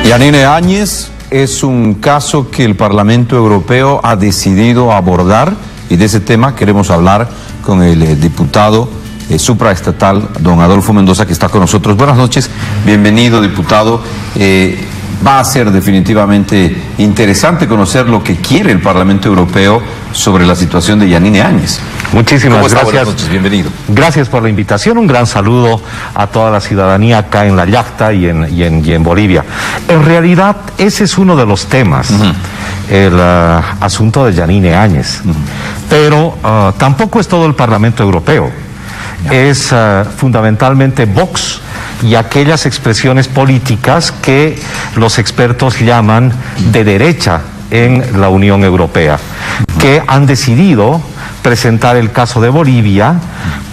Yanine Áñez es un caso que el Parlamento Europeo ha decidido abordar, y de ese tema queremos hablar con el diputado supraestatal, don Adolfo Mendoza, que está con nosotros. Buenas noches, bienvenido, diputado. Va a ser definitivamente interesante conocer lo que quiere el Parlamento Europeo sobre la situación de Yanine Áñez. Muchísimas gracias. Buenas noches, bienvenido. Gracias por la invitación. Un gran saludo a toda la ciudadanía acá en La Yacta y en Bolivia. En realidad, ese es uno de los temas, el asunto de Yanine Áñez. Pero tampoco es todo el Parlamento Europeo. Es fundamentalmente Vox y aquellas expresiones políticas que los expertos llaman de derecha en la Unión Europea, que han decidido presentar el caso de Bolivia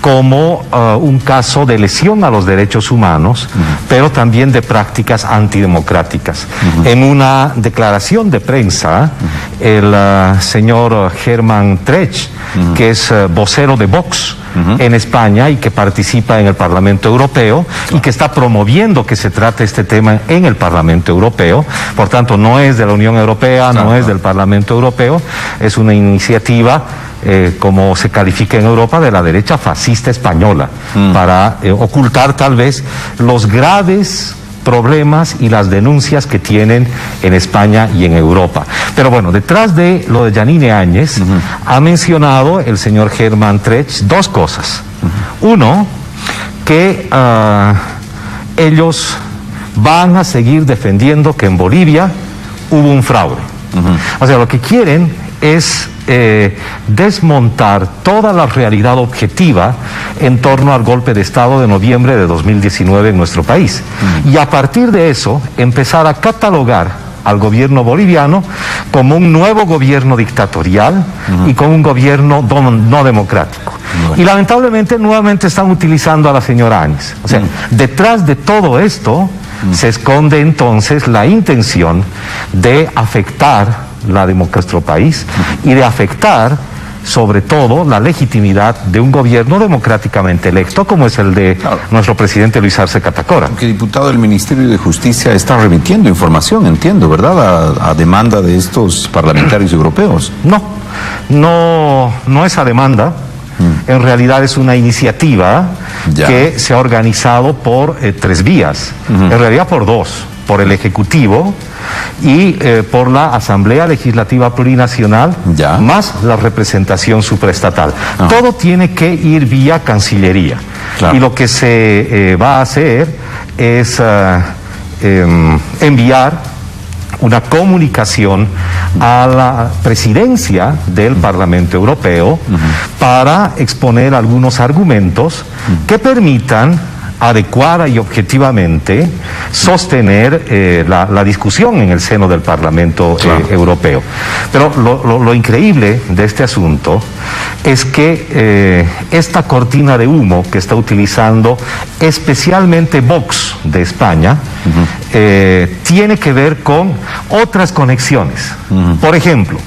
como un caso de lesión a los derechos humanos, pero también de prácticas antidemocráticas. En una declaración de prensa, el señor Herman Tertsch, que es vocero de Vox en España y que participa en el Parlamento Europeo y que está promoviendo que se trate este tema en el Parlamento Europeo, por tanto no es de la Unión Europea, no es del Parlamento Europeo, es una iniciativa como se califica en Europa, de la derecha fascista española, para ocultar tal vez los graves problemas y las denuncias que tienen en España y en Europa. Pero bueno, detrás de lo de Yanine Áñez, ha mencionado el señor Herman Tertsch dos cosas. Uno, que ellos van a seguir defendiendo que en Bolivia hubo un fraude. O sea, lo que quieren es desmontar toda la realidad objetiva en torno al golpe de Estado de noviembre de 2019 en nuestro país. Y a partir de eso, empezar a catalogar al gobierno boliviano como un nuevo gobierno dictatorial y como un gobierno no democrático. Y lamentablemente nuevamente están utilizando a la señora Áñez. O sea, detrás de todo esto se esconde entonces la intención de afectar la democracia de nuestro país y de afectar sobre todo la legitimidad de un gobierno democráticamente electo como es el de nuestro presidente Luis Arce Catacora. Porque, diputado, del Ministerio de Justicia está remitiendo información, entiendo, ¿verdad?, a demanda de estos parlamentarios europeos. No es a demanda. En realidad es una iniciativa que se ha organizado por tres vías, en realidad por dos: por el Ejecutivo y por la Asamblea Legislativa Plurinacional, más la representación supraestatal. Todo tiene que ir vía Cancillería. Y lo que se va a hacer es enviar una comunicación a la presidencia del Parlamento Europeo para exponer algunos argumentos que permitan adecuada y objetivamente sostener la discusión en el seno del Parlamento Europeo. Pero lo increíble de este asunto es que esta cortina de humo que está utilizando especialmente Vox de España tiene que ver con otras conexiones. Por ejemplo,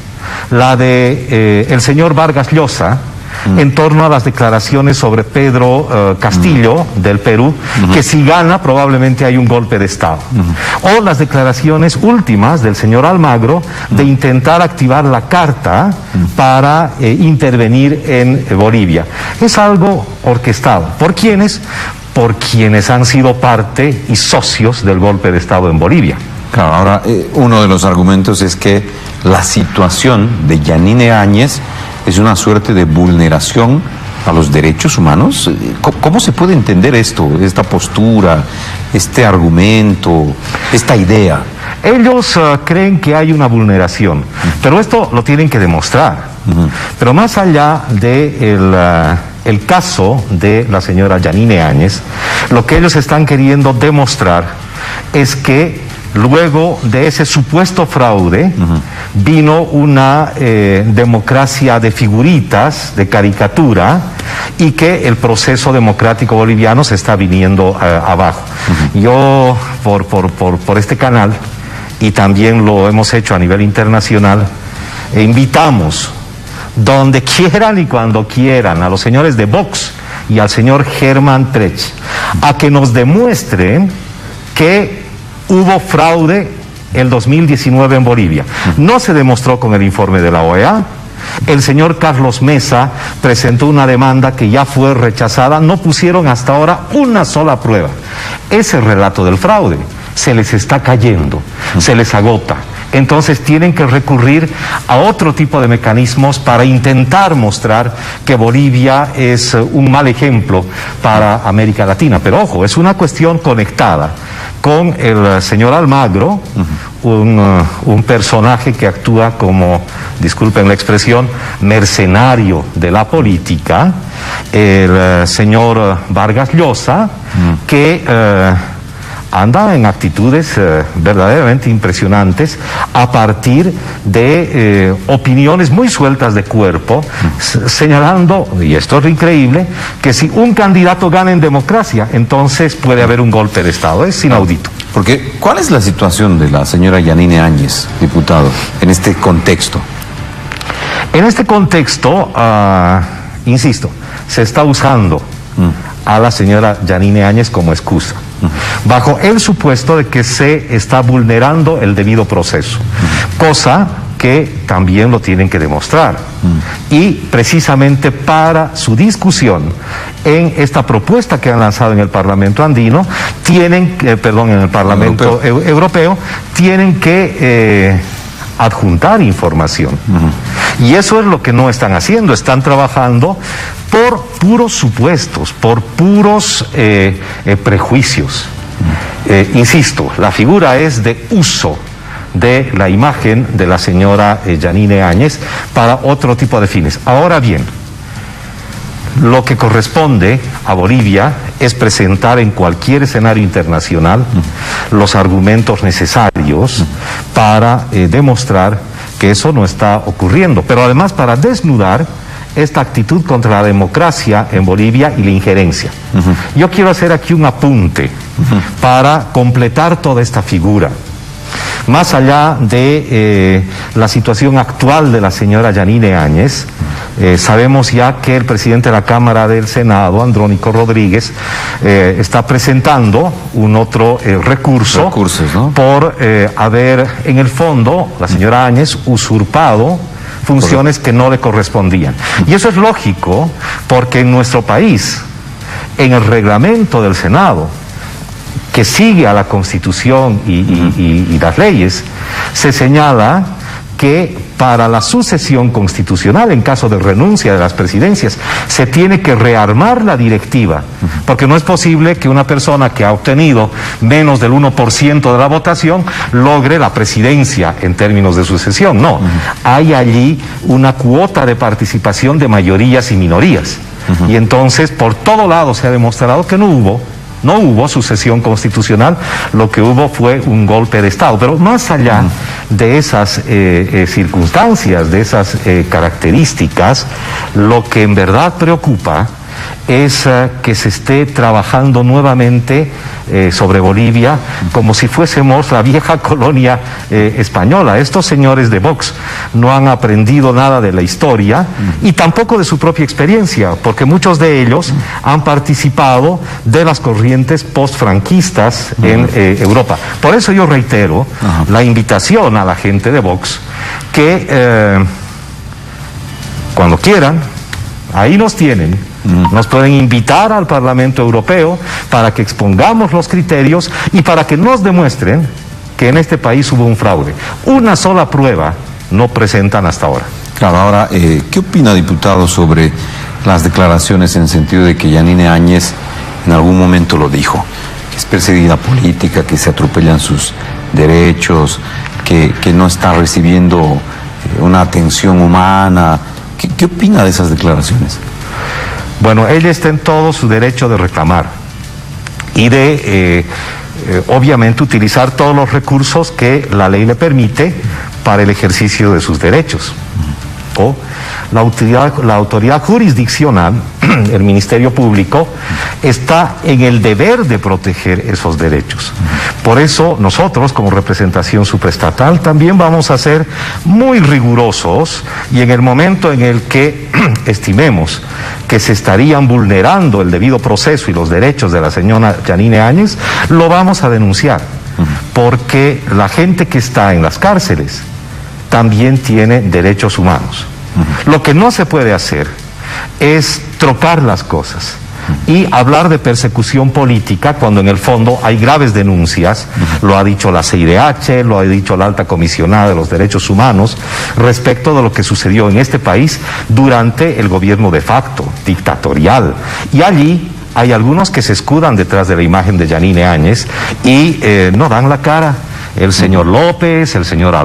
la de el señor Vargas Llosa en torno a las declaraciones sobre Pedro Castillo del Perú, que si gana probablemente hay un golpe de Estado. O las declaraciones últimas del señor Almagro de intentar activar la carta para intervenir en Bolivia. Es algo orquestado. ¿Por quiénes? Por quienes han sido parte y socios del golpe de Estado en Bolivia. Claro, ahora uno de los argumentos es que la situación de Yanine Áñez es una suerte de vulneración a los derechos humanos. ¿Cómo se puede entender esto, esta postura, este argumento, esta idea? Ellos creen que hay una vulneración, pero esto lo tienen que demostrar. Pero más allá de el caso de la señora Yanine Áñez, lo que ellos están queriendo demostrar es que luego de ese supuesto fraude, vino una democracia de figuritas, de caricatura, y que el proceso democrático boliviano se está viniendo abajo. Yo, por este canal, y también lo hemos hecho a nivel internacional, invitamos, donde quieran y cuando quieran, a los señores de Vox y al señor Herman Tertsch, a que nos demuestren que Hubo fraude el 2019 en Bolivia. No se demostró con el informe de la OEA. El señor Carlos Mesa presentó una demanda que ya fue rechazada. No pusieron hasta ahora una sola prueba. Ese relato del fraude se les está cayendo, se les agota. Entonces tienen que recurrir a otro tipo de mecanismos para intentar mostrar que Bolivia es un mal ejemplo para América Latina. Pero ojo, es una cuestión conectada con el señor Almagro, un personaje que actúa como, disculpen la expresión, mercenario de la política, el señor Vargas Llosa, que anda en actitudes verdaderamente impresionantes a partir de opiniones muy sueltas de cuerpo, señalando, y esto es increíble, que si un candidato gana en democracia, entonces puede haber un golpe de Estado. Es inaudito. Porque, ¿cuál es la situación de la señora Yanine Áñez, diputado, en este contexto? En este contexto, insisto, se está usando a la señora Yanine Áñez como excusa, bajo el supuesto de que se está vulnerando el debido proceso, cosa que también lo tienen que demostrar. Y precisamente para su discusión en esta propuesta que han lanzado en el Parlamento andino, tienen, en el Parlamento europeo, tienen que adjuntar información. Y eso es lo que no están haciendo. Están trabajando por puros supuestos, por puros prejuicios. Insisto, la figura es de uso de la imagen de la señora Yanine Áñez para otro tipo de fines. Ahora bien, lo que corresponde a Bolivia es presentar en cualquier escenario internacional los argumentos necesarios para demostrar que eso no está ocurriendo, pero además para desnudar esta actitud contra la democracia en Bolivia y la injerencia. Yo quiero hacer aquí un apunte para completar toda esta figura. Más allá de la situación actual de la señora Yanine Áñez, sabemos ya que el presidente de la Cámara del Senado, Andrónico Rodríguez, está presentando un otro recurso por haber, en el fondo, la señora Áñez usurpado funciones que no le correspondían. Y eso es lógico porque en nuestro país, en el reglamento del Senado, que sigue a la Constitución y las leyes, se señala que para la sucesión constitucional, en caso de renuncia de las presidencias, se tiene que rearmar la directiva, porque no es posible que una persona que ha obtenido menos del 1% de la votación logre la presidencia en términos de sucesión. No, hay allí una cuota de participación de mayorías y minorías. Y entonces, por todo lado se ha demostrado que no hubo sucesión constitucional, lo que hubo fue un golpe de Estado. Pero más allá de esas circunstancias, de esas características, lo que en verdad preocupa es que se esté trabajando nuevamente sobre Bolivia como si fuésemos la vieja colonia española. Estos señores de Vox no han aprendido nada de la historia y tampoco de su propia experiencia, porque muchos de ellos han participado de las corrientes postfranquistas en Europa. Por eso yo reitero la invitación a la gente de Vox que cuando quieran, ahí nos tienen. Nos pueden invitar al Parlamento Europeo para que expongamos los criterios y para que nos demuestren que en este país hubo un fraude. Una sola prueba no presentan hasta ahora. Claro, ahora, ¿qué opina, diputado, sobre las declaraciones en sentido de que Yanine Áñez en algún momento lo dijo? Que es perseguida política, que se atropellan sus derechos, que no está recibiendo una atención humana. ¿Qué opina de esas declaraciones? Bueno, ella está en todo su derecho de reclamar y de, obviamente, utilizar todos los recursos que la ley le permite para el ejercicio de sus derechos. O la autoridad jurisdiccional, el Ministerio Público, está en el deber de proteger esos derechos. Por eso nosotros, como representación supraestatal, también vamos a ser muy rigurosos y en el momento en el que estimemos que se estarían vulnerando el debido proceso y los derechos de la señora Yanine Áñez, lo vamos a denunciar. porque la gente que está en las cárceles también tiene derechos humanos. Lo que no se puede hacer es trocar las cosas y hablar de persecución política cuando en el fondo hay graves denuncias, lo ha dicho la CIDH, lo ha dicho la alta comisionada de los derechos humanos, respecto de lo que sucedió en este país durante el gobierno de facto, dictatorial. Y allí hay algunos que se escudan detrás de la imagen de Yanine Áñez y no dan la cara. El señor López, el señor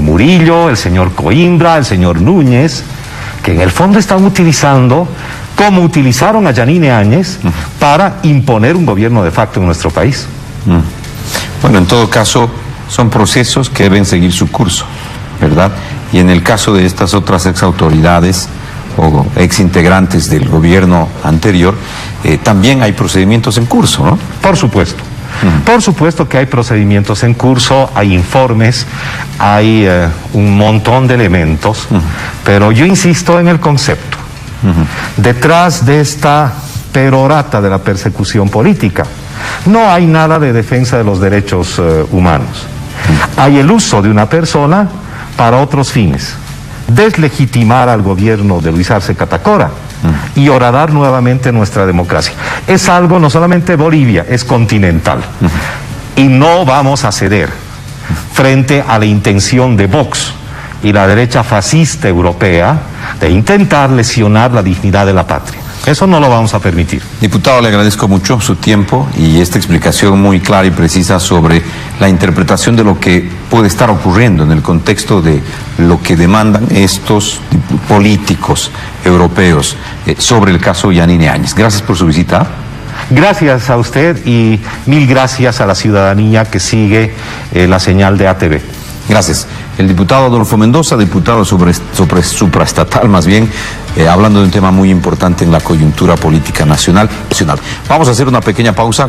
Murillo, el señor Coimbra, el señor Núñez, que en el fondo están utilizando, como utilizaron a Yanine Áñez, para imponer un gobierno de facto en nuestro país. Bueno, en todo caso, son procesos que deben seguir su curso, ¿verdad? Y en el caso de estas otras exautoridades o exintegrantes del gobierno anterior, también hay procedimientos en curso, ¿no? Por supuesto. Por supuesto que hay procedimientos en curso, hay informes, hay un montón de elementos, pero yo insisto en el concepto. Detrás de esta perorata de la persecución política no hay nada de defensa de los derechos humanos. Hay el uso de una persona para otros fines. Deslegitimar al gobierno de Luis Arce Catacora y horadar nuevamente nuestra democracia. Es algo no solamente Bolivia, es continental. Y no vamos a ceder frente a la intención de Vox y la derecha fascista europea de intentar lesionar la dignidad de la patria. Eso no lo vamos a permitir. Diputado, le agradezco mucho su tiempo y esta explicación muy clara y precisa sobre la interpretación de lo que puede estar ocurriendo en el contexto de lo que demandan estos políticos europeos sobre el caso Yanine Áñez. Gracias por su visita. Gracias a usted y mil gracias a la ciudadanía que sigue la señal de ATV. Gracias. El diputado Adolfo Mendoza, diputado supraestatal más bien, hablando de un tema muy importante en la coyuntura política nacional. Vamos a hacer una pequeña pausa.